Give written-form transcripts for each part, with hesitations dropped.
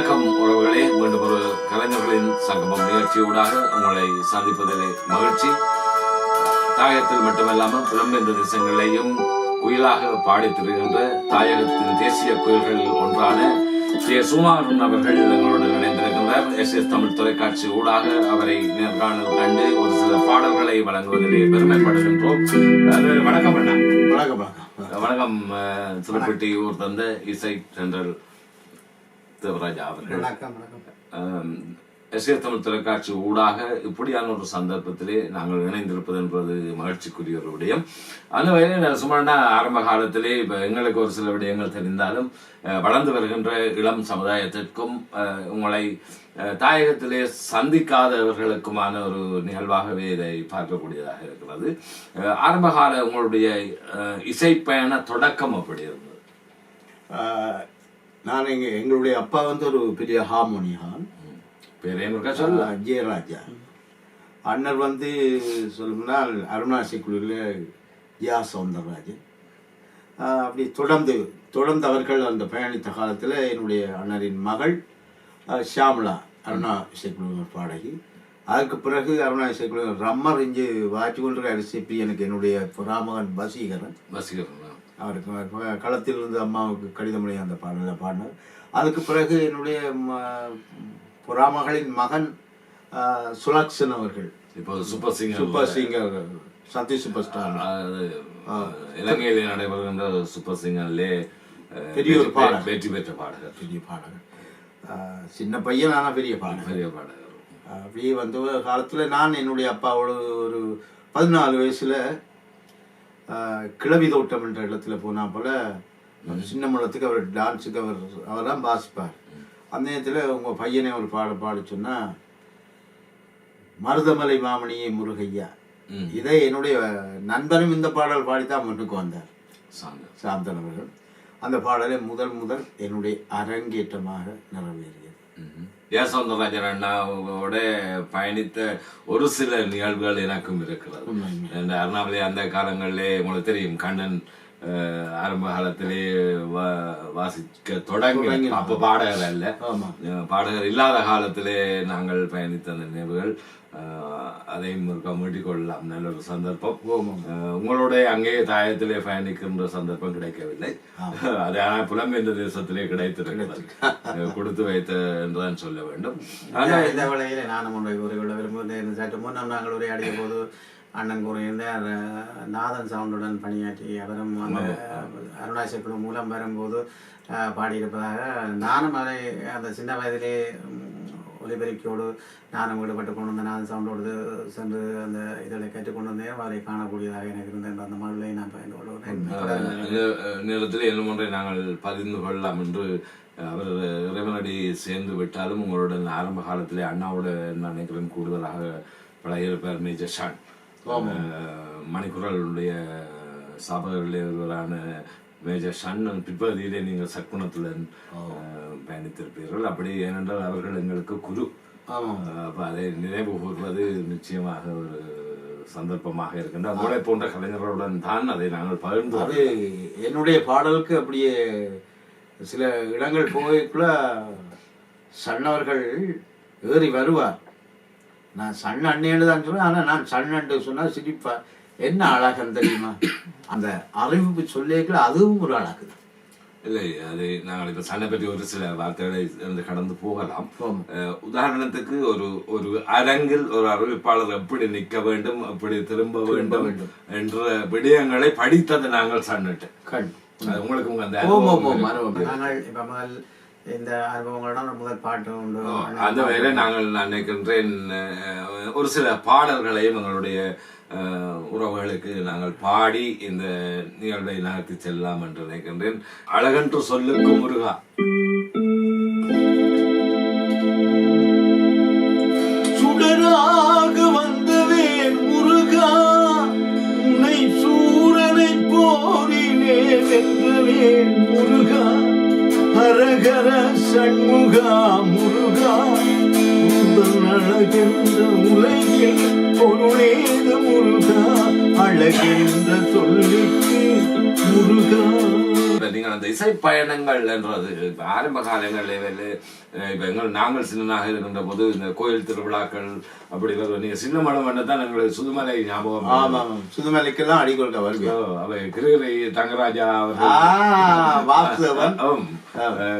வணக்கம் உறவுகளே, மீண்டும் ஒரு கலைஞர்களின் சங்கமம் நிகழ்ச்சியூடாக உங்களை சந்திப்பதிலே மகிழ்ச்சி. தாயகத்தில் மட்டுமல்லாமல் புலம்பெயர்ந்த தேசங்களிலேயும் குயிலாக பாடித் திரிகின்ற தாயகத்தின் தேசிய குயில்களில் ஒன்றான சுமாரன் அவர்கள் எங்களோடு இணைந்திருக்கின்றார். எஸ் தமிழ் தொலைக்காட்சி ஊடாக அவரை நேர்காணல் கண்டு ஒரு சில பாடல்களை வழங்குவதிலே பெருமைப்படுகின்றோம். வணக்கம் அண்ணா. வணக்கம் வணக்கம். சிலப்பட்டி ஊர் தந்த இசை சென்றல் தேவராஜா அவர்கள். எஸ் தமிழ் தொலைக்காட்சி ஊடாக இப்படியான ஒரு சந்தர்ப்பத்திலே நாங்கள் இணைந்திருப்பது என்பது மகிழ்ச்சிக்குரிய ஒரு விடயம். அந்த வகையில் சும்மா ஆரம்ப காலத்திலே இப்போ எங்களுக்கு ஒரு சில விடயங்கள் தெரிந்தாலும் வளர்ந்து வருகின்ற இளம் சமுதாயத்திற்கும் உங்களை தாயகத்திலே சந்திக்காதவர்களுக்குமான ஒரு நிகழ்வாகவே இதை பார்க்கக்கூடியதாக இருக்கிறது. ஆரம்பகால உங்களுடைய இசைப்பயண தொடக்கம் அப்படி இருந்தது? நான் எங்களுடைய அப்பா ஒரு பெரிய ஹார்மோனியான், ஜெயராஜா. அண்ணர் சொல்லணும்னா அருணாசி குழுவில் ஜியா சவுந்தரராஜன். அப்படி தொடர்ந்து அவர்கள் அந்த பயணித்த காலத்தில் என்னுடைய அண்ணரின் மகள் ஷியாமலா அருணா இசைக்குழு பாடகி. அதுக்கு பிறகு அருணா இசைக்குழு ரம்மர் இஞ்சு வாட்சி கொண்டு அரிசிப்பி எனக்கு என்னுடைய புறாமகன் வசீகரன் அவருக்கு களத்தில் இருந்து அம்மாவுக்கு கடிதம் எழுதி அந்த பாடலை பாடினார். அதுக்கு பிறகு என்னுடைய புறாமகளின் மகன் சுலக்ஷன் அவர்கள் இப்போது super singer Satya super star இலங்கையிலே நடைபெறுகின்ற சூப்பர் சிங்கர்லே பெரிய ஒரு பாடகர், வெற்றி பெற்ற பாடகர், பெரிய பாடகர். சின்ன பையன் ஆனால் பெரிய பாடகர். அப்படியே காலத்தில் நான் என்னுடைய அப்பாவோட ஒரு 14 வயசுல கிளவி தோட்டம் என்ற இடத்துல போனா போல சின்ன முழத்துக்கு அவர் டான்ஸுக்கு அவர் தான் வாசிப்பார். அந்த நேரத்தில் உங்கள் பையனை ஒரு பாடி சொன்னா மருதமலை மாமணியே முருகையா. இதை என்னுடைய நண்பனும் இந்த பாடல் பாடித்தான் முன்னுக்கு வந்தார், சாந்தன் அவர்கள். அந்த பாடலை முதல் என்னுடைய அரங்கேற்றமாக நிறைவேறியது. சவுந்தரராஜன் அண்ணாவோட பயணித்த ஒரு சில நிகழ்வுகள் எனக்கும் இருக்கிறது. இந்த அருணாமலை அந்த காலங்களிலே உங்களுக்கு தெரியும், கண்ணன் ஆரம்ப காலத்திலே வாசிக்க தொடங்கி அப்ப பாடகர் அல்ல, பாடகர் இல்லாத காலத்திலே நாங்கள் பயணித்த அந்த நினைவுகள் அதையும் மீட்டிக் கொள்ளலாம். நல்ல ஒரு சந்தர்ப்பம். உங்களோட அங்கே தாயத்திலே பயணிக்கின்ற சந்தர்ப்பம் கிடைக்கவில்லை. அது ஆனால் புலம்பெயர்ந்த தேசத்திலே கிடைத்திருக்கிறது, கொடுத்து வைத்த என்றுதான் சொல்ல வேண்டும். இந்த வேளையில நானும் உரைகொள்ள விரும்புகிறேன். சற்று முன்னம் நாங்கள் உரையாடிய போது அண்ணன் கூறியிருந்த நாதன் சவுண்டுடன் பணியாற்றி அவரும் அந்த அருணாசக்குழு மூலம் வரும்போது பாடியிருப்பதாக நானும் அதை அந்த சின்ன வயதிலே ஒலிபெருக்கியோடு நானும் ஈடுபட்டு கொண்டு வந்த நாதன் சவுண்டோடு சென்று அந்த இதில் கேட்டுக்கொண்டு வந்தேன். அவரை காணக்கூடியதாக எனக்கு இருந்த அந்த மகளை நான் பயந்து கொள்கிறேன். நேரத்தில் என்ன நாங்கள் பதிந்து கொள்ளலாம் என்று அவர் இறைவனடி சேர்ந்து விட்டாலும் உங்களுடன் ஆரம்ப காலத்திலே அண்ணாவோட நான் நினைக்கிறேன் கூடுதலாக பழகியிருப்பார் மேஜர் ஷான். மணிக்குரலுடைய சாபகர்களே ஒருவரான மேஜர் ஷன் பிற்பகுதியிலே நீங்கள் சற்குணத்துடன் பயணித்திருப்பீர்கள். அப்படி ஏனென்றால் அவர்கள் எங்களுக்கு குரு. அப்போ அதை நினைவு கூறுவது நிச்சயமாக ஒரு சந்தர்ப்பமாக இருக்கின்ற அவளை போன்ற கலைஞர்களுடன் தான் அதை நாங்கள் பகிர்ந்து. அது என்னுடைய பாடலுக்கு அப்படியே சில இடங்கள் போய்க்குள்ள சன்னவர்கள் ஏறி வருவார். நான் சன் அண்ணேன்னு தான் சொல்லுவேன், ஆனால் நான் சன்னண்டு சொன்னால் சிரிப்பா. என்ன அழகன்னு தெரியுமா, அந்த அறிவிப்பு சொல்லிக்கல அதுவும் ஒரு அழகு இல்லை. அது நாங்கள் இப்போ சண்டை பற்றி ஒரு சில வார்த்தைகளை கடந்து போகலாம். உதாரணத்துக்கு ஒரு அரங்கில் ஒரு அறிவிப்பாளர் எப்படி நிற்க வேண்டும், எப்படி திரும்ப வேண்டும் என்ற விடயங்களை படித்தது நாங்கள் சன்னிட்டு உங்களுக்கு அந்த இந்த அனுபவங்களோட முதல் பாட்டு உண்டு. அந்த வகையில நாங்கள் நான் நினைக்கின்றேன் ஒரு சில பாடல்களையும் எங்களுடைய உறவுகளுக்கு நாங்கள் பாடி இந்த நிகழ்வை நகர்த்தி செல்லலாம் என்று நினைக்கின்றேன். அழகென்று சொல்லுக்கும் முருகா. சுடராக வந்தவேன் முருகா, உன்னை சூரனை போரினே வென்றவேன் முருகா. ஹரஹர சண்முகா முருகா, உந்தன் அழகென்ற உலகில் பொருளேது முருகா, அழகென்ற சொல்லிக்கு முருகா. நீங்கள் அந்த இசை பயணங்கள் என்றது இப்ப ஆரம்ப காலங்களில் இப்ப நாங்கள் சின்னனாக இருக்கின்ற போது இந்த கோயில் திருவிழாக்கள் அப்படி நீங்க சின்ன மடம் தான் எங்களுக்கு சுதுமலை ஞாபகம். ஆமா சுதுமலைக்கெல்லாம் அடிக்கொடுக்க வருது. அவை கிருகிரி தங்கராஜா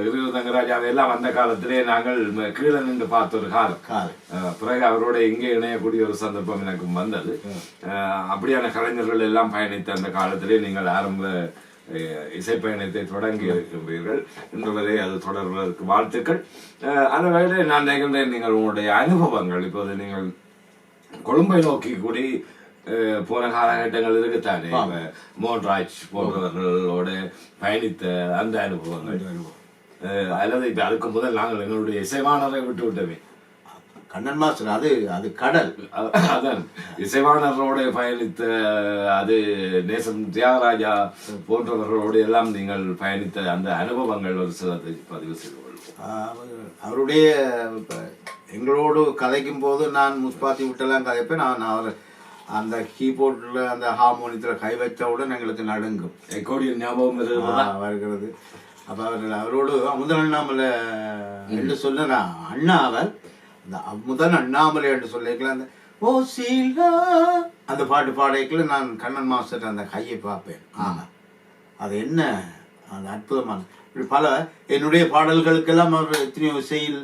கிருகிரி தங்கராஜாவை எல்லாம் அந்த காலத்திலே நாங்கள் கீழே நின்று பார்த்த ஒரு காலம். பிறகு அவரோட இங்கே இணையக்கூடிய ஒரு சந்தர்ப்பம் எனக்கு வந்தது. அப்படியான கலைஞர்கள் எல்லாம் பயணித்த அந்த காலத்திலே நீங்கள் ஆரம்ப இசை பயணத்தை தொடங்கி இருக்கின்றீர்கள். இன்று வரை அது தொடர்வதற்கு வாழ்த்துக்கள். அந்த வகையில் நான் நினைக்கின்றேன் நீங்கள் உங்களுடைய அனுபவங்கள் இப்போது நீங்கள் கொழும்பை நோக்கி கூடி போன காலகட்டங்கள் இருக்குத்தானே, மோகன்ராஜ் போன்றவர்களோட பயணித்த அந்த அனுபவங்கள் அல்லது இப்ப அதுக்கு முதல் நாங்கள் எங்களுடைய இசைவாணரை விட்டு விட்டோமே கண்ணன் மாஸ்டர், அது கடல். அதான் இசைவாணரோட பயணித்த அது நேசம் தியாகராஜா போன்றவர்களோடு எல்லாம் நீங்கள் பயணித்த அந்த அனுபவங்கள் ஒரு சிலதை பதிவு செய்து கொள்வோம். அவருடைய எங்களோடு கதைக்கும் போது நான் முஸ்பாத்தி விட்டெல்லாம் கதைப்பேன். நான் அவர் அந்த கீபோர்டில் அந்த ஹார்மோனியத்தில் கை வச்சவுடன் எங்களுக்கு நடுங்கும். ரெக்கார்டிங் ஞாபகம் வருகிறது. அப்போ அவரோடு முதல் அண்ணாமலை என்று சொன்ன அண்ணாவர் அந்த முதல் அண்ணாமலை என்று சொல்லிக்கலாம். அந்த ஓ சீலா அந்த பாட்டு பாடைக்குள்ள நான் கண்ணன் மாஸ்டர் அந்த கையை பார்ப்பேன். அது என்ன அந்த அற்புதமான இப்படி பல என்னுடைய பாடல்களுக்கெல்லாம் அவர் எத்தனையோ இசையில்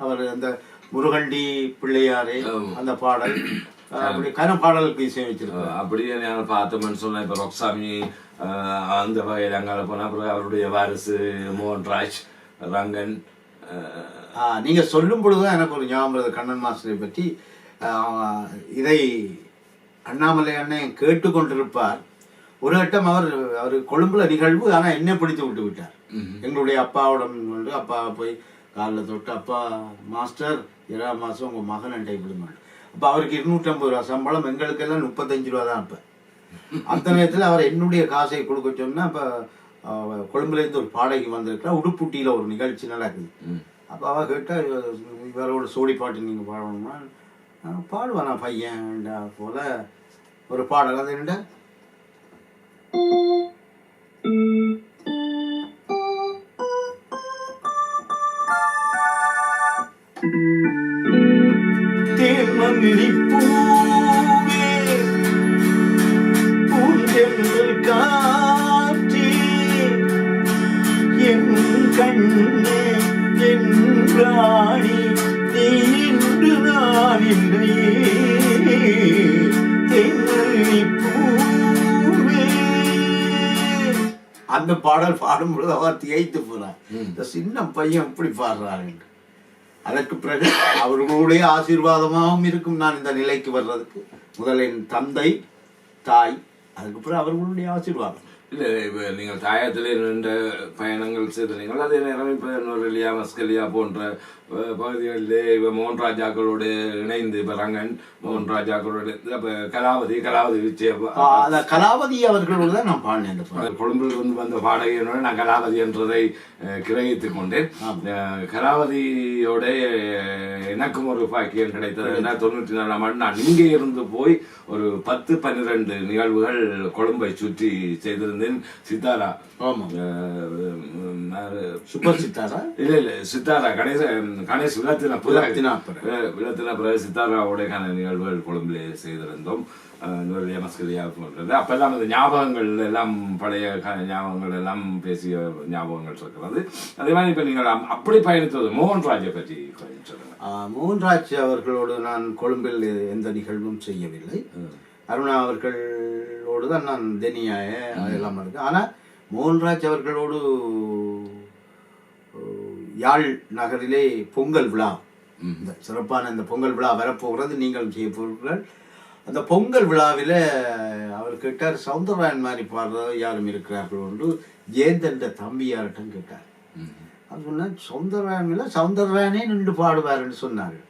அவர் அந்த முருகண்டி பிள்ளையாரே அந்த பாடல் அப்படி கன பாடலுக்கு இசை வச்சிருக்காரு. அப்படியே நான் பார்த்தோம்னு சொன்னேன். இப்போ ரொக்சாமி அந்த வகையில் அங்கே போனால் அப்புறம் அவருடைய வாரிசு மோகன்ராஜ் ரங்கன். நீங்க சொல்லும் பொழுதுதான் எனக்கு ஒரு ஞாபகம் கண்ணன் மாஸ்டரை பற்றி. இதை அண்ணாமலை அண்ணன் கேட்டுக்கொண்டிருப்பார். ஒரு கட்டம் அவர் கொழும்புல நிகழ்வு, ஆனா என்ன பிடித்து விட்டு விட்டார். எங்களுடைய அப்பாவிடம் கொண்டு அப்பா போய் காலில் தொட்டு, அப்பா மாஸ்டர் 7ஆம் மாசம் உங்க மகன் டைப்பிடுமான். அப்ப அவருக்கு 250 ரூபா சம்பளம், எங்களுக்கெல்லாம் 35 ரூபா தான். அப்ப அந்த நேரத்தில் அவர் என்னுடைய காசை கொடுக்க சொன்னா, அப்ப கொழும்புல இருந்து ஒரு பாடகி வந்திருக்கிறா, உடுப்புட்டியில ஒரு நிகழ்ச்சி நடக்குது. அப்போ அவ கேட்டா இவரோட சோடி பாட்டு நீங்க பாடணும்னா பாடுவானா பையன் போல ஒரு பாடல். அது என்ன தேமமிழி பூவே பூஞ்செல்கள் காற்றே என் கண்ணே என் ராணி நீ என்று நான் இல்லையே தேமமிழி பூவே. அந்த பாடல் பாடும்பொழுது அவர் திகைத்து போறார். இந்த சின்ன பையன் எப்படி பாடுறாரு என்று. அதற்கு பிறகு அவர்களுடைய ஆசீர்வாதமாகவும் இருக்கும் நான் இந்த நிலைக்கு வர்றதுக்கு. முதல் என் தந்தை தாய், அதுக்கப்புறம் அவர்களுடைய ஆசீர்வாதம். இல்லை, இப்போ நீங்கள் தாயத்திலே நின்ற பயணங்கள் செய்தீர்கள். அதே நேரம் இப்போ நுரலியா மஸ்கலியா போன்ற பகுதிகளிலே இப்போ மோகன்ராஜாக்களோடு இணைந்து இப்போ ரங்கன் மோகன்ராஜாக்களோடு இப்போ கலாவதி கலாவதி அவர்களோடு தான் நான் பாடினேன். கொழும்பில் இருந்து வந்த பாடகையோட நான் கலாவதி என்றதை கிரகித்து கொண்டேன். கலாவதியோட எனக்கும் ஒரு பாக்கியம் கிடைத்தது. 1994ஆம் ஆண்டு நான் இங்கே இருந்து போய் ஒரு 10-12 நிகழ்வுகள் கொழும்பை சுற்றி செய்திருந்தேன். சித்தாரா, சூப்பர் சித்தாரா இல்ல சித்தாரா கணேஷ் விழத்தின பிறகு சித்தாராவோட நிகழ்வுகள் கொழும்பிலே செய்திருந்தோம். போன்றது அப்பெல்லாம் அந்த ஞாபகங்கள் எல்லாம் பழைய ஞாபகங்கள் எல்லாம் பேசிய ஞாபகங்கள் இருக்கிறது. அதே மாதிரி இப்ப நீங்கள் அப்படி பயணித்தது மோகன்ராஜை பற்றி சொல்லுங்க. மோகன்ராஜ் அவர்களோடு நான் கொழும்பில் எந்த நிகழ்வும் செய்யவில்லை. அருணா அவர்களோடு தான் நான் தெனியாய அதெல்லாம் இருக்கு. ஆனா மோகன்ராஜ் அவர்களோடு யாழ் நகரிலே பொங்கல் விழா, இந்த சிறப்பான இந்த பொங்கல் விழா வரப்போகிறது, நீங்கள் செய்ய போகிறீர்கள். அந்த பொங்கல் விழாவில் அவர் கேட்டார், சவுந்தரராயன் மாதிரி பாடுறது யாரும் இருக்கிறார்கள் என்று ஜெயந்தன் தம்பி யார்கிட்டும் கேட்டார். அது சொன்னால் சவுந்தரராயன் இல்லை, சவுந்தரராயனே நின்று பாடுவார்ன்னு சொன்னார்கள்.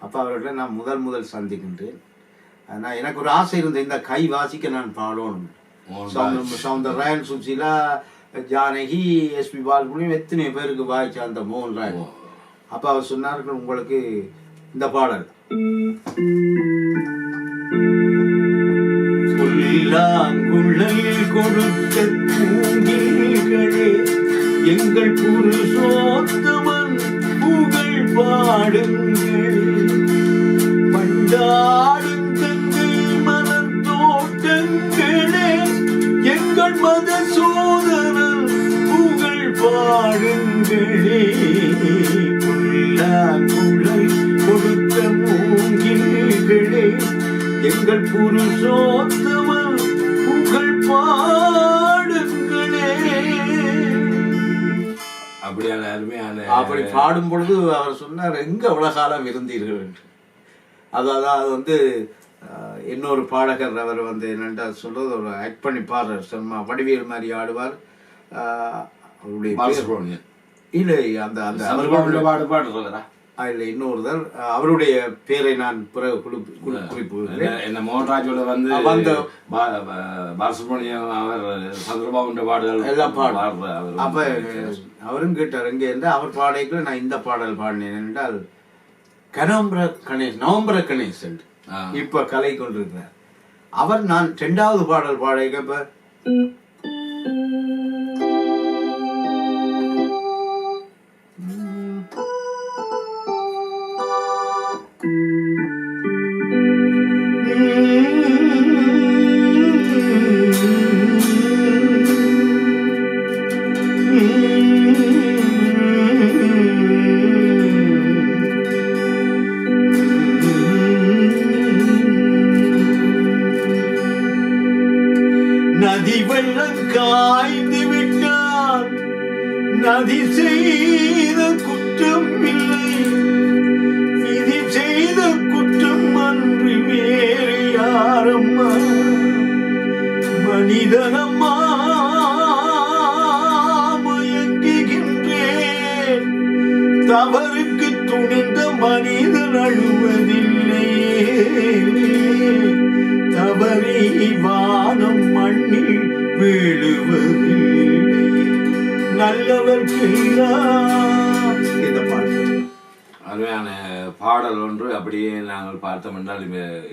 அப்போ அவர்களை நான் முதல் சந்திக்கின்றேன். நான் எனக்கு ஒரு ஆசை இருந்தேன், இந்த கை வாசிக்க நான் பாடணும். சவுந்தரராயன், சுசீலா, ஜானகி, எஸ்பி பாலசுப்ரமணியம் எத்தனை பேருக்கு வாய்ச்சா அந்த மோகன்ராஜ். அப்போ அவர் சொன்னார்கள், உங்களுக்கு இந்த பாடல் குழல் கொடுத்த பூங்கில் எங்கள் புருஷோத்தமன் புகழ் பாடுங்கள். பண்டாடும் கங்கை மலர் தோட்டங்களே எங்கள் மத சோதரன் புகழ் பாடுங்களே. குழை கொடுத்த மூங்கில்களே எங்கள் புருஷோத்தமன் புகழ் பாடுங்களே. அப்படியான அருமையான அப்படி பாடும் பொழுது அவர் சொன்னார், எங்க அவ்வளவு காலம் இருந்தீர்கள் என்று. அதாவது இன்னொரு பாடகர் அவர் என்னென்றா சொல்றது, ஒரு ஆக்ட் பண்ணி பாடுறார், சும்மா வடிவேல் மாதிரி ஆடுவார். அவருடைய இல்லை, அந்த அந்த பாடுறா இல்லை, இன்னொருத்தர் அவருடைய பேரை நான் பிறகு குறிப்பு. என்ன மோகன்ராஜோட வந்து பாலசுப்ரமணியம் அவர் சந்திரபாபுன்ற பாடல்கள் எல்லாம் பாடுறார். அப்ப அவரும் கேட்டார் எங்க இருந்து. அவர் பாடைக்குள்ள நான் இந்த பாடல் பாடினேன் என்றால் நவம்பர கணேஷ் என்று இப்ப கலை கொண்டிருக்கிறார் அவர். நான் 2வது பாடல் பாடைக்க இப்ப நதி வெள்ளம் காய்ந்து விட்டால் நதி செய்த குற்றம் இல்லை, விதி செய்த குற்றம் அன்று வேறு யாரம்மா. மனிதனம்மா மயங்குகின்றேன், தவறுக்கு துணிந்த மனிதன் அழுவதில்லை, தவறி வானம் மண்ணில் வீழுவதில்லை, நல்லவர்க்கெல்லாம். இந்த பாட்டு அருமையான பாடல் ஒன்று. அப்படியே நாங்கள் பார்த்தோம் என்றால்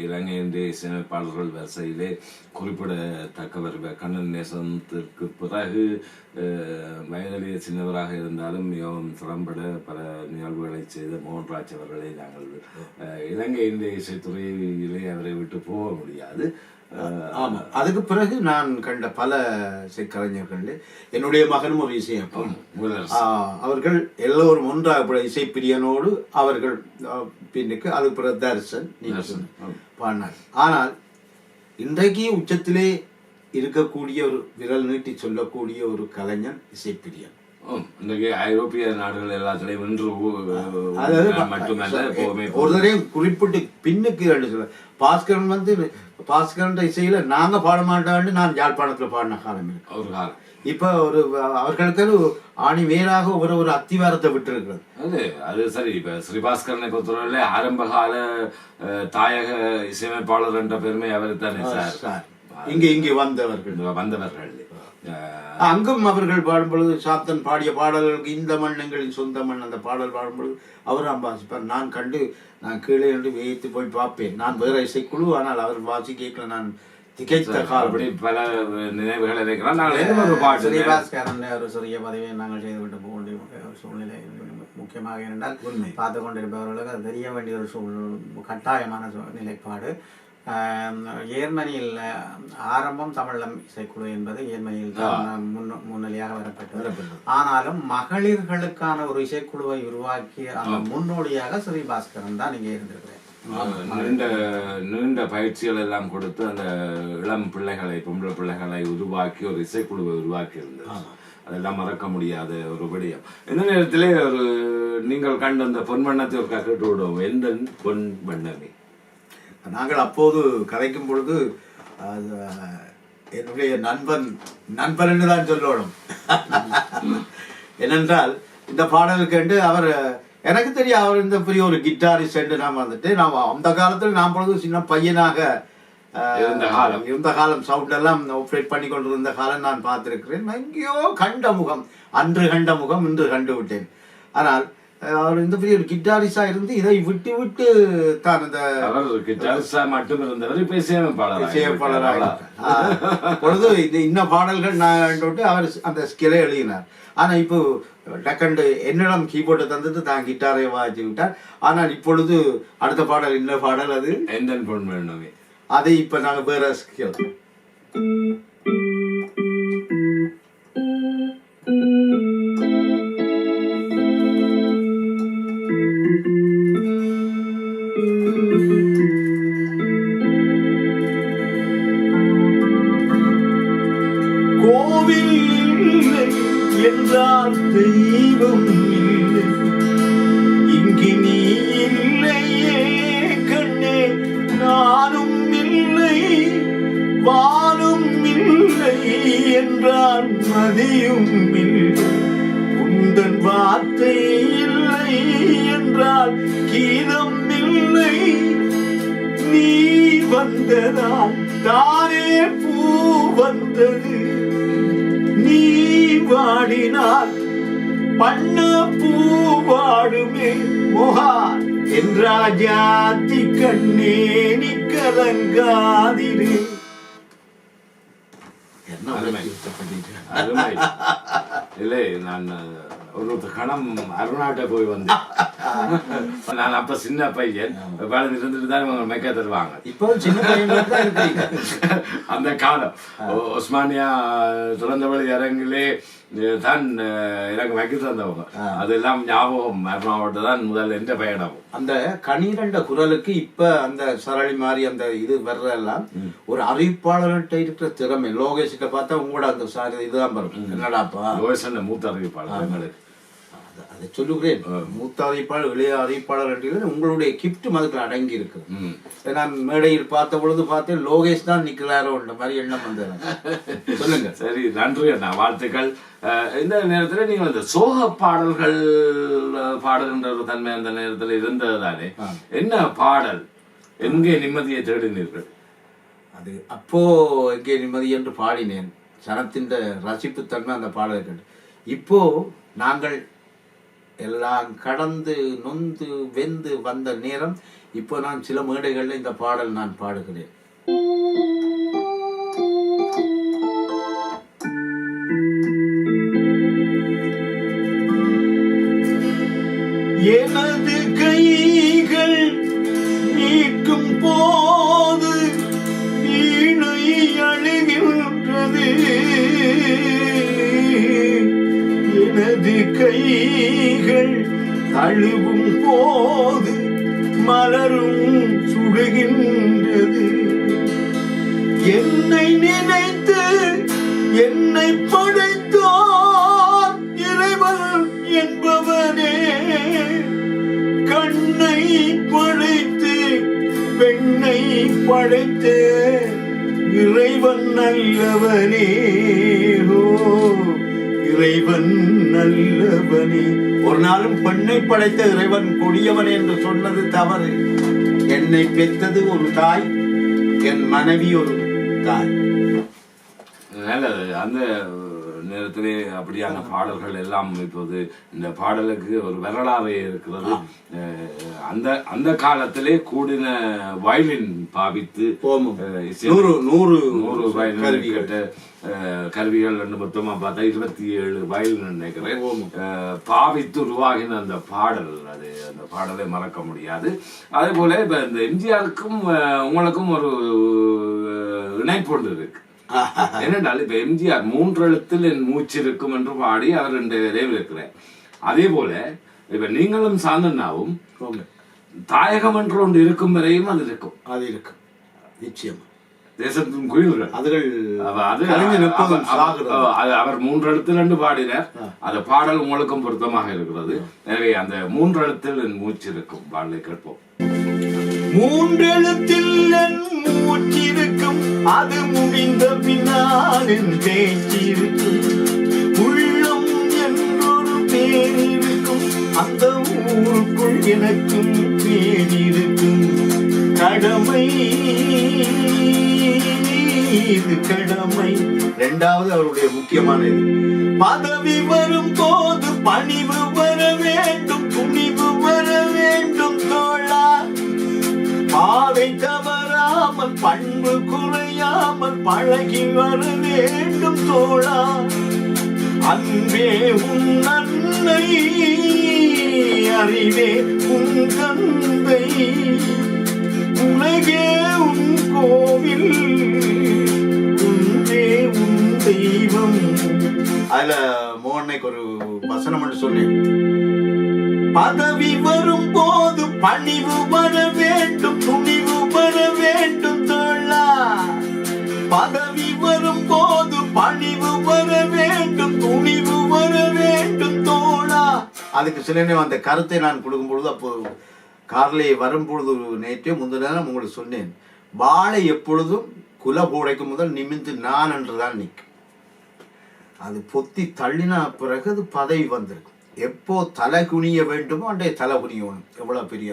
இலங்கையின் இசையமைப்பாளர்கள் வரிசையிலே குறிப்பிடத்தக்கவர். கண்ணன் நேசத்திற்கு பிறகு வயதிலே சின்னவராக இருந்தாலும் மிகவும் திறம்பட பல நிகழ்வுகளை செய்த மோகன்ராஜ் அவர்களை நாங்கள் இலங்கையின் இசைத்துறையிலே அவரை விட்டு போக முடியாது. ஆமா, அதுக்கு பிறகு நான் கண்ட பல இசைக்கலைஞர்கள், என்னுடைய மகனும் ஒரு இசையமைப்பாளர். அவர்கள் எல்லோரும் ஒன்றாக இசைப்பிரியனோடு அவர்கள் பின்னுக்கு அதுக்கு பிறகு தர்சன் பாடினார். ஆனால் இன்றைக்கு உச்சத்திலே இருக்கக்கூடிய ஒரு விரல் நீட்டி சொல்லக்கூடிய ஒரு கலைஞன் இசைப்பிரியன். இன்றைக்கு ஐரோப்பிய நாடுகள் எல்லாத்திலையும் மட்டுமல்ல, ஒருத்தரையும் குறிப்பிட்டு பின்னுக்கு சொல்ல பாஸ்கரன் பாஸ்கரன் இசையில நாங்க பாட மாட்டோம்னு நான் யாழ்ப்பாணத்துல பாடின காலம் ஒரு காலம். இப்ப அவர்களுக்கு ஆணி வேறாக ஒரு அத்திவாரத்தை விட்டு இருக்கிறது. அது சரி. இப்ப ஸ்ரீபாஸ்கரனை பொறுத்தவரையில ஆரம்ப கால தாயக இசையமைப்பாளர் என்ற பெருமை அவர் தானே சார். இங்கே வந்தவர்கள் அங்கும் அவர்கள் பாடும்பொழுது சாத்தன் பாடிய பாடல்களுக்கு இந்த மண்ணங்களின் சொந்த மண் அந்த பாடல் பாடும்பொழுது அவர் வாசிப்பார். நான் கீழே என்று வேய்த்து போய் பார்ப்பேன். நான் வேற இசைக்குழு, ஆனால் அவர் வாசிக்கல நான் திகைத்த காலம். பல நினைவுகள் இருக்கிறான். ஸ்ரீபாஸ்கரன் ஒரு சிறிய பதவியை நாங்கள் செய்துவிட்டு போக வேண்டிய சூழ்நிலை முக்கியமாக இருந்தால் பார்த்து கொண்டிருப்பவர்களுக்கு அது தெரிய வேண்டிய ஒரு கட்டாயமான நிலைப்பாடு. ஏர்மனியில் ஆரம்பம் தமிழம் இசைக்குழு என்பது ஏர்மனியில் தான் முன்னிலையாக வரப்பட்டது. ஆனாலும் மகளிர்களுக்கான ஒரு இசைக்குழுவை உருவாக்கிய அந்த முன்னோடியாக ஸ்ரீபாஸ்கரன் தான் இங்கே இருந்திருக்கிறேன். நீண்ட பயிற்சிகள் எல்லாம் கொடுத்து அந்த இளம் பிள்ளைகளை, பொம்பளை பிள்ளைகளை உருவாக்கி ஒரு இசைக்குழுவை உருவாக்கி இருந்தது. அதெல்லாம் மறக்க முடியாத ஒரு விடயம். இந்த நேரத்திலே நீங்கள் கண்ட அந்த பொன் வண்ணத்தை ஒரு கேட்டு விடுவோம். எந்த பொன் வண்ணமே? நாங்கள் அப்போது கதைக்கும் பொழுது என்னுடைய நண்பன் என்று தான் சொல்லணும். ஏனென்றால் இந்த பாடலுக்கு என்று அவர் எனக்கு தெரியும், அவர் இந்த பெரிய ஒரு கிட்டாரிஸ்ட் என்று நான் நான் அந்த காலத்தில் நான் பொழுது சின்ன பையனாக இருந்த காலம் சவுண்ட் எல்லாம் ஆப்ரேட் பண்ணி கொண்டிருந்த காலம் நான் பார்த்திருக்கிறேன். எங்கேயோ கண்ட முகம், அன்று கண்ட முகம் இன்று கண்டு விட்டேன். ஆனால் அவர் இந்த பெரிய ஒரு கிட்டாரிஸா இருந்து இதை விட்டு விட்டு தான் அந்த அவர் கிட்டாரிஸ்டா மட்டும் இருந்தவர் இப்ப இசையமைப்பாளராக பொழுது இது இன்ன பாடல்கள் நான் அவர் அந்த ஸ்கிலை எழுதினார். ஆனா இப்போ டக்கண்டு என்னிடம் கீபோர்டை தந்துட்டு தான் கிட்டாரை வாசி விட்டார். ஆனால் இப்பொழுது அடுத்த பாடல் இன்ன பாடல் அது எந்தன் பொன் வேணுமே, அதை இப்ப நாங்க வேற ஸ்கில் கோவில் இல்லை என்றால் தெய்வம் இல்லை, இங்கு நீ இல்லையே கண்ணே நானும் இல்லை, வானும் இல்லை என்றால் மதியும் இல்லை, உந்தன் வார்த்தை இல்லை என்றால் கீதம் இல்லை, நீ வந்ததால் தானே பூ வந்தது, நீ வாடினால் பண்ண பூ வாடுமே, மோகா என்றாஜாத்தி கண்ணே நீ கலங்காதிரு. அருமை. இல்லை, நான் ஒரு கணம் அருணாட்ட போய் வந்தேன். நான் அப்ப சின்ன பையன் இருந்துட்டு தான் இவங்க மெக்க தருவாங்க. இப்போ சின்ன பையன் அந்த காலம் ஒஸ்மானியா சுரந்தவழி இறங்கிலே தான் எனக்கு மெக்க தந்தவங்க. அதெல்லாம் ஞாபகம். அருணாவோட தான் முதல் எந்த பயணம். அந்த கணீரண்ட குரலுக்கு இப்ப அந்த சரளி மாதிரி அந்த இது வர்றதெல்லாம் ஒரு அறிவிப்பாளர்கிட்ட இருக்கிற திறமை. லோகேஷ்கிட்ட பார்த்தா உங்களோட அந்த இதுதான் வரும். என்னடாப்பா லோகேஷ் மூத்த அறிவிப்பாளர் எங்களுக்கு. அதை சொல்லுகிறேன், மூத்த அறிவிப்பாளர் இளைய அறிவிப்பாளர் உங்களுடைய கிஃப்ட் அதுக்கு அடங்கி இருக்கு. நான் மேடையில் பார்த்த பொழுது பார்த்தேன் லோகேஷ் தான் நிக்கிறாரோ மாதிரி எண்ணம் வந்தது. சொல்லுங்க. சரி, நன்றி அண்ணா, வாழ்த்துக்கள். இந்த நேரத்துல நீங்கள் இந்த சோக பாடல்கள் பாடுகின்ற ஒரு தன்மை அந்த நேரத்துல இருந்தது தானே. என்ன பாடல் எங்கே நிம்மதியை தேடினீர்கள்? அது அப்போ எங்கே நிம்மதி என்று பாடினேன். சனத்தின் ரசிப்பு தன்மை அந்த பாடல் கேட்டு. இப்போ நாங்கள் எல்லாம் கடந்து நொந்து வெந்து வந்த நேரம். இப்போ நான் சில மேடைகளில் இந்த பாடல் நான் பாடுகிறேன். எனது கைகள் மீட்கும் போது வீணை அழுகின்றது, எனது கைகள் அழுவும் போது மலரும் சுடுகின்றது, என்னை நினைத்து என்னை படைத்தார் இறைவன் என்பவனே, கண்ணை படைத்து பெண்ணை படைத்த இறைவன் நல்லவனே, இறைவன் நல்லவனே. ஒரு நாளும் பெண்ணை படைத்த இறைவன் கொடியவன் என்று சொன்னது தவறு. என்னை பெற்றது ஒரு தாய், என் மனைவி ஒரு தாய். நல்லது. அந்த நேரத்திலே அப்படியான பாடல்கள் எல்லாம் இப்போது இந்த பாடலுக்கு ஒரு வரலாறு இருக்கிறது. அந்த அந்த காலத்திலே கூடின வயலின் பாவித்து 100 வயலின் கேட்ட கருவிகள் மொத்தமா பார்த்தா 27 வயலின் நினைக்கிறேன் பாவித்து உருவாகின அந்த பாடல். அது அந்த பாடலை மறக்க முடியாது. அதே போல இப்ப இந்த எம்ஜிஆருக்கும் உங்களுக்கும் ஒரு இணைப்பொண்டு இருக்கு. என்னென்றால் இப்ப எம்ஜிஆர் 3 எழுத்தில் என் மூச்சு இருக்கும் என்று பாடி அவர் 2 விரைவில் இருக்கிறார். அதே போல இப்ப நீங்களும் சாந்தனாவும் தாயகம் என்று ஒன்று இருக்கும் வரையும் அது இருக்கும். அது இருக்கும் நிச்சயமா. தேசத்தின் குயில்கள் அதுகள் அவர் 3 எழுத்தில் பாடினார். அந்த பாடல் உங்களுக்கும் பொருத்தமாக இருக்கிறது. எனவே அந்த 3 எழுத்தில் என் மூச்சு இருக்கும் பாடலை கேட்போம். 3 எழுத்தில் என் மூச்சிருக்கும், அது முடிந்த பின்னால் என் பேச்சிருக்கும், உள்ளம் என்றொரு பேர் இருக்கும், அந்த ஊருக்குள் எனக்கும் பேரிருக்கும், கடமை இது கடமை. 2வது அவருடைய முக்கியமான இது, பதவி வரும் போது பணிவு வர வேண்டும், துணி முறை தவறாமல் பண்பு குறையாமல் பழகி வர வேண்டும் தோழா. அன்பே உன் அன்னை, அறிவே உன் தந்தை, உலகே உன் கோவில், உன்றே உன் தெய்வம். அதுல மோகனைக்கு ஒரு வசனம் என்று சொன்னேன். பதவி வரும் போது பணிவு வர வேண்டும், துணிவு வர வேண்டும் தோழா. பதவி வரும் போது பணிவு வர வேண்டும், துணிவு வர வேண்டும் தோழா. அதுக்கு சில நேரம் அந்த கருத்தை நான் கொடுக்கும் பொழுது, அப்போ கார்லே வரும்பொழுது நேற்றே முந்தின நேரம் உங்களுக்கு சொன்னேன், வாழை எப்பொழுதும் குல கூடைக்கு முதல் நிமிந்து நான் என்றுதான் நிற்கும். அது பொத்தி தள்ளின பிறகு அது பதவி வந்திருக்கும். எப்போ தலை குனிய வேண்டுமோ அன்றைய தலை குனியணும். எவ்வளோ பெரிய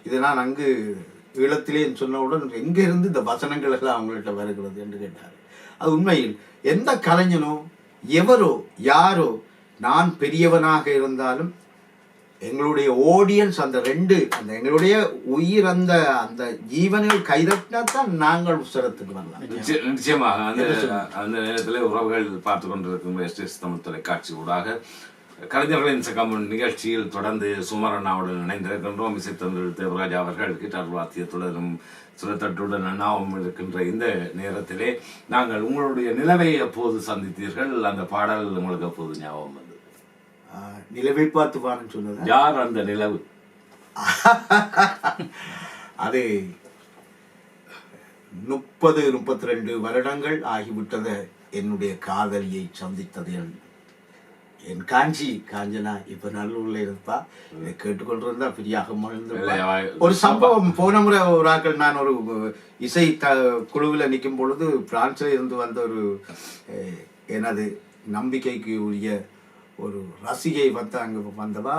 இது நான் அங்கு ஈழத்திலே சொன்னவுடன் எங்கே இருந்து இந்த வசனங்கள் எல்லாம் அவங்கள்ட்ட வருகிறது என்று கேட்டார். அது உண்மையில் எந்த கலைஞனோ எவரோ யாரோ, நான் பெரியவனாக இருந்தாலும் எங்களுடைய ஆடியன்ஸ் அந்த எங்களுடைய உயிர் அந்த ஜீவன்கள் கைதட்டினா தான் நாங்கள் உசரத்துக்கு வரலாம். நிச்சயமாக அந்த நேரத்தில் உறவுகள் பார்த்து கொண்டிருக்கும் எஸ்டிஎஸ் தமிழ் தொலைக்காட்சி ஊடாக கலைஞர்களின் சகம் நிகழ்ச்சியில் தொடர்ந்து சுமரண்ணாவுடன் இணைந்திருக்கின்றோம். இசைத்தமிழ் தேவராஜா அவர்கள் கிட்டார் வாத்தியத்துடனும் சுரத்தட்டுடன் அண்ணாவும் இருக்கின்ற இந்த நேரத்திலே நாங்கள் உங்களுடைய நிலவை எப்போது சந்தித்தீர்கள்? அந்த பாடல் உங்களுக்கு எப்போது ஞாபகம் வந்தது? நிலவை பார்த்து வான்னு சொன்னது யார் அந்த நிலவு? அது 32 வருடங்கள் ஆகிவிட்டது என்னுடைய காதலியை சந்தித்தது. என் காஞ்சனா இப்ப நல்லூர்ல இருப்பா, இதை கேட்டுக்கொண்டிருந்தா பிரியாக ஒரு சம்பவம். போன முறை ஒரு ஆக்கள் நான் ஒரு இசை குழுவில் நிற்கும் பொழுது பிரான்ஸ்ல இருந்து வந்த ஒரு எனது நம்பிக்கைக்கு உரிய ஒரு ரசிகை அங்கே வந்தவா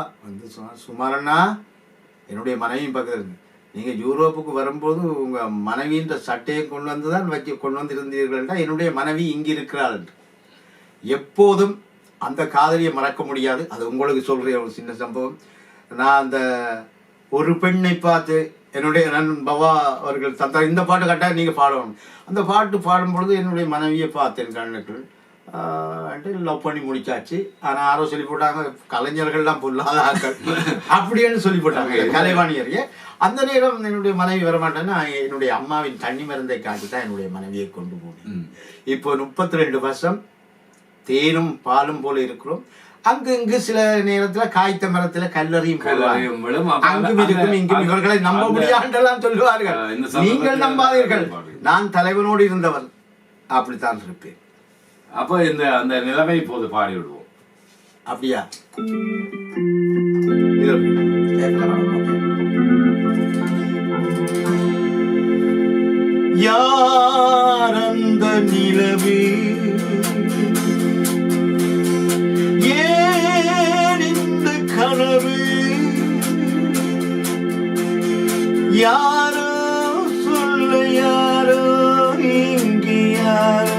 சொன்னா, சுமாரண்ணா என்னுடைய மனைவியும் பக்கத்தில், நீங்கள் யூரோப்புக்கு வரும்போது உங்கள் மனைவின்ற சட்டையை கொண்டு வந்து தான் கொண்டு வந்திருந்தீர்கள்டா, என்னுடைய மனைவி இங்கே இருக்கிறாள் என்று. எப்போதும் அந்த காதலியை மறக்க முடியாது. அது உங்களுக்கு சொல்கிற ஒரு சின்ன சம்பவம். நான் அந்த ஒரு பெண்ணை பார்த்து என்னுடைய நண்பன் பவா அவர்கள் தந்தா இந்த பாட்டு கட்டாக நீங்கள் பாடணும். அந்த பாட்டு பாடும்பொழுது என்னுடைய மனைவியை பார்த்தேன் கண்ணுக்குள். லவ் பண்ணி முடிச்சாச்சு. ஆனால் யாரோ சொல்லி போட்டாங்க, கலைஞர்கள்லாம் பொல்லாத ஆக்கள் அப்படின்னு சொல்லி போட்டாங்க கலைவாணியரையே. அந்த நேரம் என்னுடைய மனைவி வரமாட்டேன்னா என்னுடைய அம்மாவின் தண்ணி மருந்தை காட்டி தான் என்னுடைய மனைவியை கொண்டு போனேன். இப்போ 32 வருஷம் தேனும் பாலும் போல இருக்கிறோம். அங்கு இங்கு சில நேரத்துல காய்த்த மரத்துல கல்லறியும் அங்கும் இருக்கும் இங்கும். இவர்களை நம்ப முடியாண்டெல்லாம் சொல்லுவார்கள். நீங்கள் நம்பாதீர்கள், நான் தலைவனோடு இருந்தவன், அப்படித்தான் இருப்பேன். அப்ப அந்த நிலைமை இப்போது பாடி விடுவோம். அப்படியா? யார் அந்த நிலவு, ஏன் இந்த கனவு, யாரோ சொல்ல யாரோ இங்கு யாரோ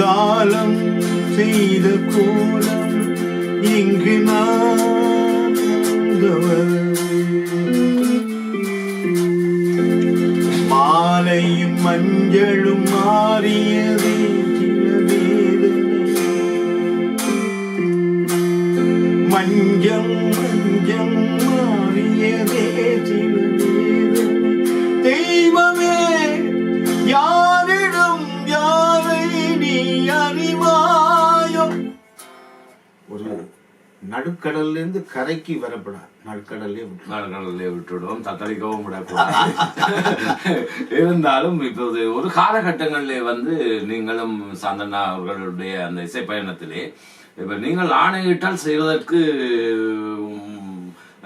காலம் செய்த கோலம் இங்கு நான் மாலையும் மஞ்சளும் மாறியதே சில வேதனை, மஞ்சம் மஞ்சம் மாறியதே சில வேதனை. தெய்வமே யாரிடம் யாரை நீ அறிவாயோ. ஒரு நடுக்கடல்ல இருந்து கரைக்கு வரப்படாது, நடுக்கடல்லே விட்டுவிடுவோம், தத்தளிக்கவும் விடக்கூடாது. இருந்தாலும் இப்போது ஒரு காலகட்டங்களிலே நீங்களும் சாந்தனா அவர்களுடைய அந்த இசை பயணத்திலே இப்ப நீங்கள் ஆணையிட்டால் செய்வதற்கு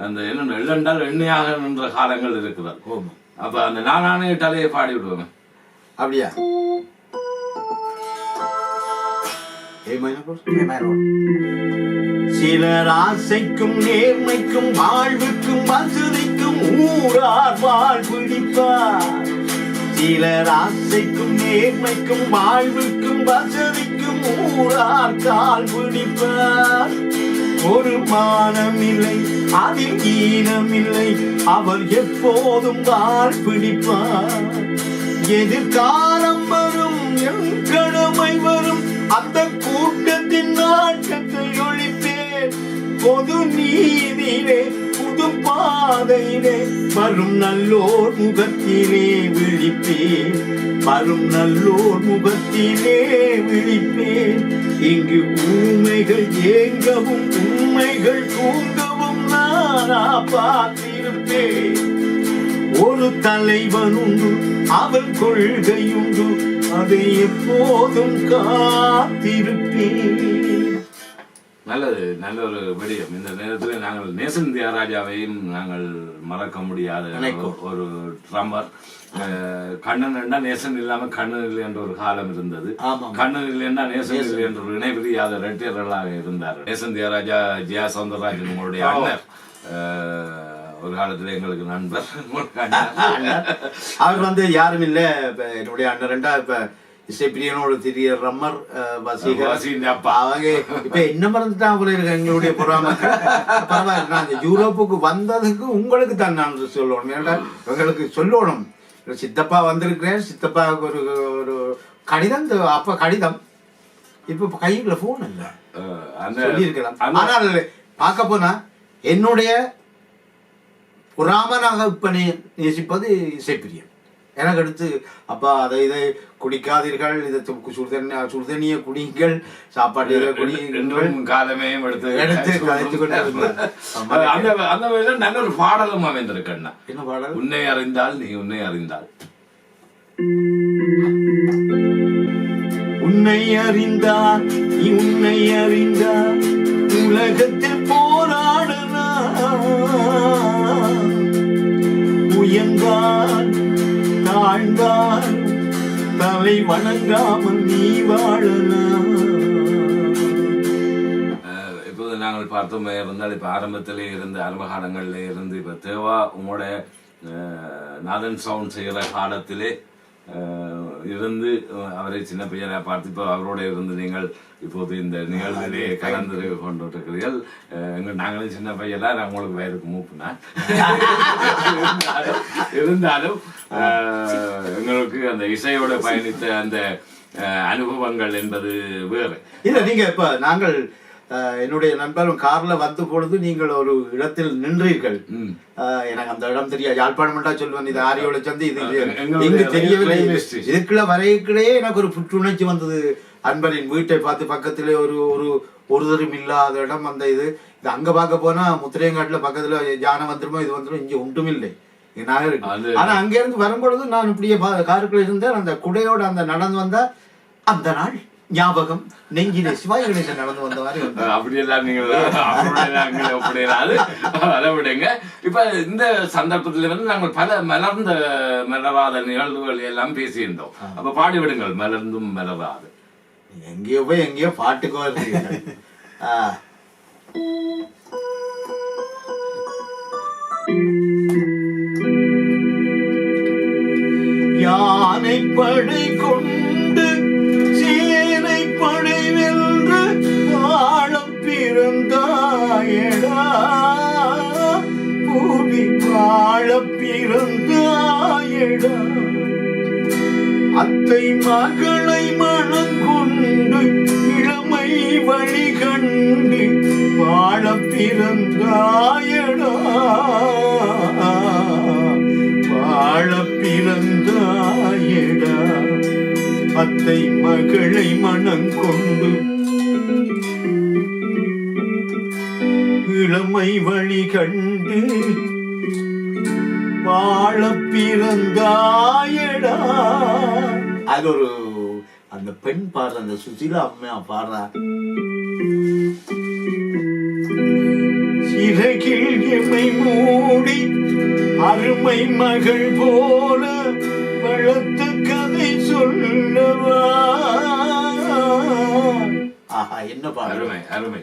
அந்த என்ன எள்ளென்றால் எண்ணெயாக நின்ற காலங்கள் இருக்கிறது. அப்ப அந்த நான் ஆணையிட்டாலே பாடி விடுவேன். அப்படியா? சிலர் ஆசைக்கும் நேர்மைக்கும் வாழ்வுக்கும் வசதிக்கும் ஊரார் வாழ்விடிப்பார். சிலர் ஆசைக்கும் நேர்மைக்கும் வாழ்வுக்கும் வசதிக்கும் ஊரார் கால் பிடிப்பார். ஒரு மானமில்லை, அதில் ஈனமில்லை, அவர் எப்போதும் கால் பிடிப்பார். எதிர்காலம் வரும், என் கடமை வரும், அந்த கூட்டத்தின் நாட்டத்தை ஒழிப்பேன். பொது நீதியிலே புது பாதையிலே வரும் நல்லோர் முகத்திலே விழிப்பேன். வரும் நல்லோர் முகத்திலே விழிப்பேன். இங்கு ஊமைகள் ஏங்கவும் உண்மைகள் தூங்கவும் நானா பார்த்திருப்பேன். ஒரு தலைவன் உண்டு, அவன் கொள்கையுண்டு, அதை எப்போதும் காத்திருப்பேன். நல்லது, நல்ல ஒரு விடயம். இந்த நேரத்தில் நாங்கள் நேசன் தியாகராஜாவையும் நாங்கள் மறக்க முடியாத ஒரு ட்ரம்மர். கண்ணன் என்றா நேசன் இல்லாம கண்ணன் இல்லை என்ற ஒரு காலம் இருந்தது. கண்ணன் இல்லை என்றா நேசன் இல்லை என்ற ஒரு இணைபிரியாத இரட்டையர்களாக இருந்தார். நேசன் தியாகராஜா ஜியா சவுந்தரராஜன் உங்களுடைய அண்ணர், ஒரு காலத்துல எங்களுக்கு நண்பர். அவர் வந்து யாரும் இல்ல, என்னுடைய அண்ணன்டா இப்ப இசைப்பிரியனோட திரிய ரம்மர் அவங்க இப்ப என்ன மறந்துட்டான் போல இருக்கு எங்களுடைய பொறாமக்கு. பரவாயில்ல, நான் யூரோப்புக்கு வந்ததுக்கு உங்களுக்கு தான் நான் சொல்லணும். ஏன்னா எங்களுக்கு சொல்லணும், சித்தப்பா வந்திருக்கிறேன், சித்தப்பாவுக்கு ஒரு ஒரு கடிதம், அப்ப கடிதம், இப்ப கைக்குள்ள போன் இல்ல சொல்லி இருக்கலாம். ஆனால் பார்க்க போனா என்னுடைய புறாமனாக இப்ப நேசிப்பது இசைப்பிரியம். எனக்கு அடுத்து அப்பா அதை இதை குடிக்காதீர்கள், இதை சுடுதண்ணிய குடிங்கள், சாப்பாடு குடிங்கள், காலமையும் எடுத்து கதைத்து கொண்டு அந்த வகையில் நல்ல ஒரு பாடலும் அமைந்திருக்கண்ணா. என்ன பாடல்? உன்னை அறிந்தால் நீ உன்னை அறிந்தால். உன்னை அறிந்தால் நீ உன்னை அறிந்தால் உலகத்தில் போராடலாம். உயர்ந்தால் தாழ்ந்தால் தலை வணங்காமல் நீ வாழலாம். இப்போது நாங்கள் பார்த்தோம் இருந்தால் இப்ப ஆரம்பத்திலே இருந்து ஆரம்ப காலங்களிலே இருந்து இப்ப தேவா உங்களோட நாதன் சவுண்ட் செய்கிற காலத்திலே இருந்து அவரை சின்ன பையனை பார்த்து இப்போ அவரோட இருந்து நீங்கள் இப்போது இந்த நிகழ்விலே கலந்து கொண்டு இருக்கிறீர்கள். நாங்களும் சின்ன பையனா, நான் உங்களுக்கு வயதுக்கு மூப்புனா இருந்தாலும் எங்களுக்கு அந்த இசையோட பயணித்த அந்த அனுபவங்கள் என்பது வேறு இல்ல. நீங்க இப்ப நாங்கள் என்னுடைய நண்பரும் கார்ல வந்த பொழுது நீங்கள் ஒரு இடத்தில் நின்றீர்கள். எனக்கு அந்த இடம் தெரியாது, யாழ்ப்பாணம் சொல்லுவேன், இது ஆரியோட சந்தை, இது இங்கு தெரியவில்லை. இதுக்குள்ள வரைக்குள்ளே எனக்கு ஒரு புற்றுணர்ச்சி வந்தது. அன்பரின் வீட்டை பார்த்து பக்கத்திலே ஒரு ஒரு ஒருதரும் இல்லாத இடம். அந்த இது அங்க பார்க்க போனா முத்திரையங்காட்டுல பக்கத்துல யானை வந்துருமோ இது வந்துடும், இங்க ஒன்றும் இல்லை. ஆனா அங்க இருந்து வரும்பொழுது நான் இப்படியே காருக்குள்ள இருந்தேன். அந்த குடையோட அந்த நடந்து வந்தா அந்த நாள் ஞாபகம் நெஞ்சிலே சிவாய கணேசன் நடந்து வந்த மாதிரி அப்படியெல்லாம் நீங்க அதை விடுங்க. இப்ப இந்த சந்தர்ப்பத்துல வந்து நாங்கள் பல மலராத நிகழ்வுகள் எல்லாம் பேசியிருந்தோம். அப்ப பாடி விடுங்கள், மலர்ந்தும் மலராது. எங்கேயோ போய் எங்கேயோ பாட்டுக்கு வருது. யானை படை கொண்டு சேனை படை வென்று வாழப் பிறந்தாயடா, பூமி வாழப் பிறந்தாயடா. அத்தை மகளை மனம் கொண்டு இளமை வழி கண்டு வாழப் பிறந்தாயடா, வாழப் பிறந்தாயடா. அத்தை மகளை மனம் கொண்டு இளமை வழி கண்டு வாழப் பிறந்தாயடா. அது ஒரு அந்த பெண் பாடுற, அந்த சுசீலா அம்மையா பாடுறா. சிறகில் எம்மை மூடி அருமை மகள் போல வளர்த்த கதை சொல்லவா. ஆஹா, என்ன பாடு! அருமை அருமை.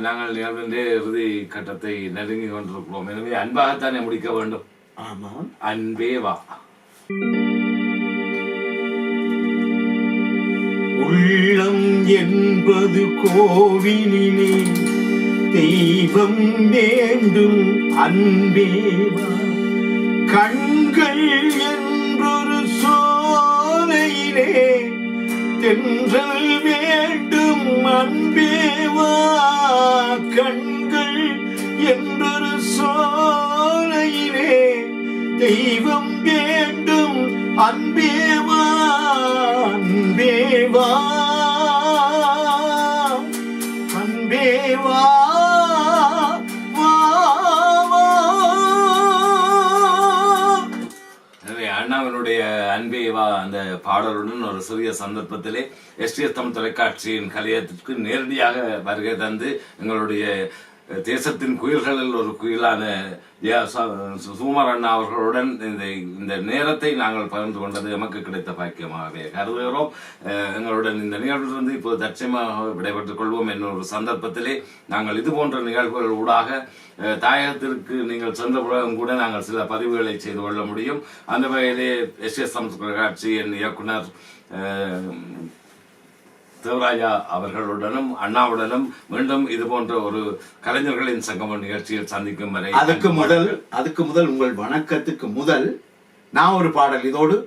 நாங்கள் நிகழ்வின் இறுதி கட்டத்தை நெருங்கி கொண்டிருக்கிறோம். எனவே அன்பாகத்தானே முடிக்க வேண்டும். ஆமா, அன்பே வா. உள்ளம் என்பது கோவிலிலே தெய்வம் வேண்டும் அன்பேவா. கண்கள் என்றொரு சோலையிலே தென்றல் வேண்டும் அன்பேவா. கண்கள் என்றொரு சோலையிலே தெய்வம் வேண்டும் அன்பேவா. அன்பேவா அன்பேவா வா, வா. எனவே அண்ணாவினுடைய அன்பேவா அந்த பாடலுடன் ஒரு சிறிய சந்தர்ப்பத்திலே எஸ்டிஎஸ் தமிழ் தொலைக்காட்சியின் கலையத்திற்கு நேரடியாக வருகை தந்து எங்களுடைய தேசத்தின் குயில்களில் ஒரு குயிலான சுகுமார் அண்ணா அவர்களுடன் இந்த நேரத்தை நாங்கள் பகிர்ந்து கொண்டது எமக்கு கிடைத்த பாக்கியமாகவே கருதுகிறோம். எங்களுடன் இந்த நிகழ்விலிருந்து இப்போது தற்சயமாக விடைபெற்றுக் கொள்வோம். என்னொரு சந்தர்ப்பத்திலே நாங்கள் இது போன்ற நிகழ்வுகள் ஊடாக தாயகத்திற்கு நீங்கள் சென்ற பிறகும் கூட நாங்கள் சில பதிவுகளை செய்து கொள்ள முடியும். அந்த வகையிலே எஸ்எஸ் தமிழ் தொலைக்காட்சியின் இயக்குனர் தேவராஜா அவர்களுடனும் அண்ணாவுடனும் மீண்டும் இது போன்ற ஒரு கலைஞர்களின் சங்கம நிகழ்ச்சியில் சந்திக்கும் வரை அதுக்கு முதல் உங்கள் வணக்கத்துக்கு முதல் நான் ஒரு பாடல் இதோடு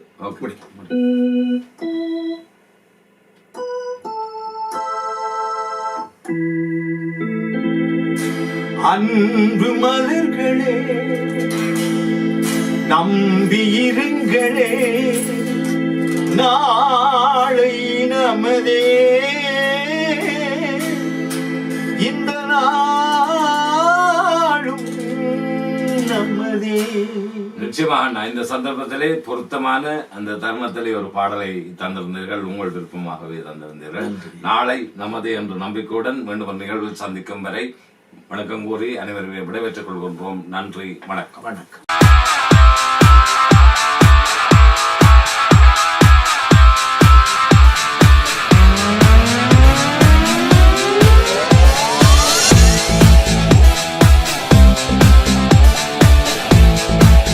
அன்பு மலர்களே நம்பியிருங்களே நாளை நமதே இந்த நாளும் நமதே. நிச்சயமாக இந்த சந்தர்ப்பத்திலே பொருத்தமான அந்த தருணத்திலே ஒரு பாடலை தந்திருந்தீர்கள். உங்கள் விருப்பமாகவே தந்திருந்தீர்கள். நாளை நமதே என்ற நம்பிக்கையுடன் மீண்டும் நிகழ்வில் சந்திக்கும் வரை வணக்கம் கூறி அனைவருமே விடைபெற்றுக் கொள்கின்றோம். நன்றி, வணக்கம்.